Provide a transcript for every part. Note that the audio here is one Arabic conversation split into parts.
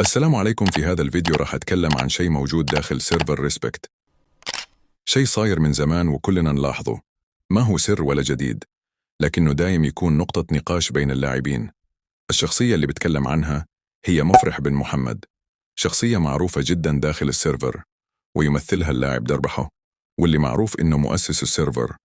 السلام عليكم. في هذا الفيديو راح أتكلم عن شيء موجود داخل سيرفر ريسبكت، شيء صاير من زمان وكلنا نلاحظه. ما هو سر ولا جديد، لكنه دايم يكون نقطة نقاش بين اللاعبين. الشخصية اللي بتكلم عنها هي مفرح بن محمد، شخصية معروفة جدا داخل السيرفر، ويمثلها اللاعب دربحه، واللي معروف إنه مؤسس السيرفر.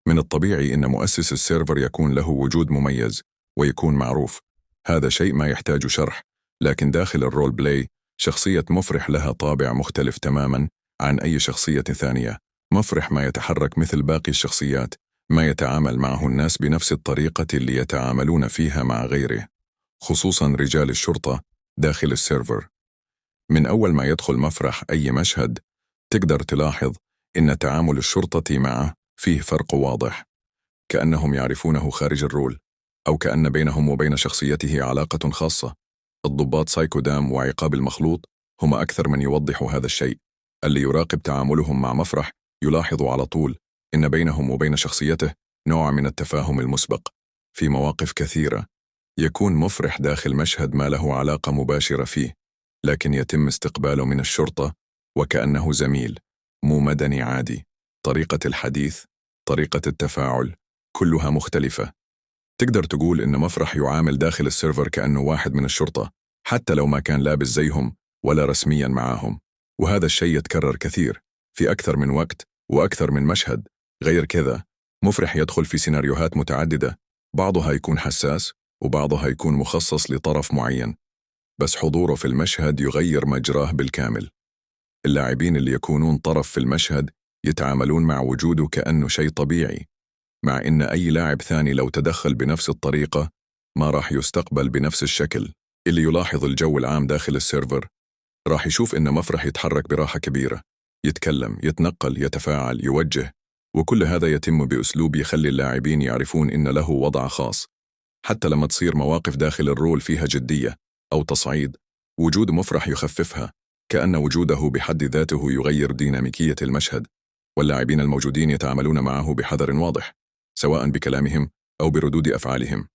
من الطبيعي إن مؤسس السيرفر يكون له وجود مميز ويكون معروف، هذا شيء ما يحتاج شرح. لكن داخل الرول بلاي شخصية مفرح لها طابع مختلف تماما عن أي شخصية ثانية. مفرح ما يتحرك مثل باقي الشخصيات، ما يتعامل معه الناس بنفس الطريقة اللي يتعاملون فيها مع غيره، خصوصا رجال الشرطة داخل السيرفر. من أول ما يدخل مفرح أي مشهد تقدر تلاحظ إن تعامل الشرطة معه فيه فرق واضح، كأنهم يعرفونه خارج الرول، أو كأن بينهم وبين شخصيته علاقة خاصة. الضباط سايكو دام وعقاب المخلوط هم أكثر من يوضحوا هذا الشيء. اللي يراقب تعاملهم مع مفرح يلاحظ على طول إن بينهم وبين شخصيته نوع من التفاهم المسبق. في مواقف كثيرة يكون مفرح داخل مشهد ما له علاقة مباشرة فيه، لكن يتم استقباله من الشرطة وكأنه زميل، مو مدني عادي. طريقة الحديث، طريقة التفاعل، كلها مختلفة. تقدر تقول إن مفرح يعامل داخل السيرفر كأنه واحد من الشرطة، حتى لو ما كان لابس زيهم ولا رسميا معاهم. وهذا الشيء يتكرر كثير في أكثر من وقت وأكثر من مشهد. غير كذا مفرح يدخل في سيناريوهات متعددة، بعضها يكون حساس وبعضها يكون مخصص لطرف معين، بس حضوره في المشهد يغير مجراه بالكامل. اللاعبين اللي يكونون طرف في المشهد يتعاملون مع وجوده كأنه شيء طبيعي، مع إن أي لاعب ثاني لو تدخل بنفس الطريقة ما راح يستقبل بنفس الشكل. اللي يلاحظ الجو العام داخل السيرفر راح يشوف إن مفرح يتحرك براحة كبيرة، يتكلم، يتنقل، يتفاعل، يوجه، وكل هذا يتم بأسلوب يخلي اللاعبين يعرفون إن له وضع خاص. حتى لما تصير مواقف داخل الرول فيها جدية أو تصعيد، وجود مفرح يخففها، كأن وجوده بحد ذاته يغير ديناميكية المشهد. واللاعبين الموجودين يتعاملون معه بحذر واضح، سواء بكلامهم أو بردود أفعالهم.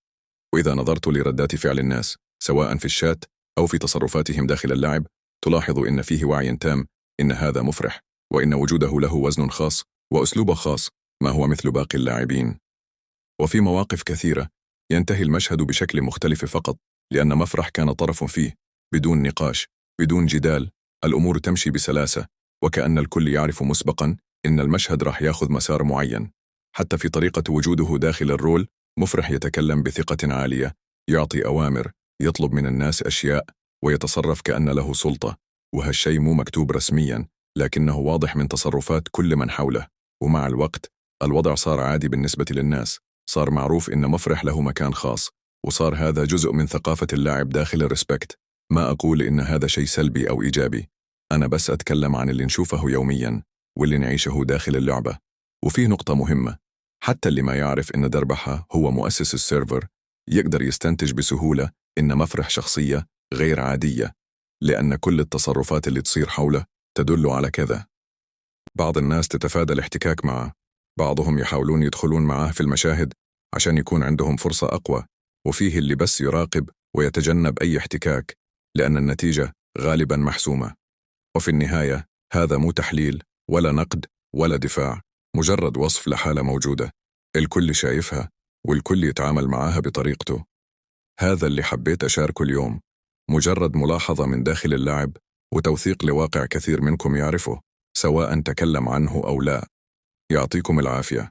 وإذا نظرت لردات فعل الناس سواء في الشات أو في تصرفاتهم داخل اللعب، تلاحظ إن فيه وعي تام إن هذا مفرح، وإن وجوده له وزن خاص وأسلوب خاص، ما هو مثل باقي اللاعبين. وفي مواقف كثيرة ينتهي المشهد بشكل مختلف فقط لأن مفرح كان طرف فيه، بدون نقاش، بدون جدال. الأمور تمشي بسلاسة، وكأن الكل يعرف مسبقا إن المشهد راح ياخذ مسار معين. حتى في طريقة وجوده داخل الرول مفرح يتكلم بثقة عالية، يعطي أوامر، يطلب من الناس أشياء، ويتصرف كأن له سلطة. وهالشيء مو مكتوب رسميا، لكنه واضح من تصرفات كل من حوله. ومع الوقت الوضع صار عادي بالنسبة للناس، صار معروف إن مفرح له مكان خاص، وصار هذا جزء من ثقافة اللاعب داخل الريسبكت. ما أقول إن هذا شيء سلبي أو إيجابي، أنا بس أتكلم عن اللي نشوفه يوميا واللي نعيشه داخل اللعبة. وفيه نقطة مهمة، حتى اللي ما يعرف إن دربحة هو مؤسس السيرفر يقدر يستنتج بسهولة إن مفرح شخصية غير عادية، لأن كل التصرفات اللي تصير حوله تدل على كذا. بعض الناس تتفادى الاحتكاك معه، بعضهم يحاولون يدخلون معه في المشاهد عشان يكون عندهم فرصة أقوى، وفيه اللي بس يراقب ويتجنب أي احتكاك لأن النتيجة غالبا محسومة. وفي النهاية هذا مو تحليل ولا نقد ولا دفاع، مجرد وصف لحالة موجودة، الكل شايفها والكل يتعامل معاها بطريقته. هذا اللي حبيت أشاركه اليوم، مجرد ملاحظة من داخل اللعب وتوثيق لواقع كثير منكم يعرفه، سواء تكلم عنه أو لا. يعطيكم العافية.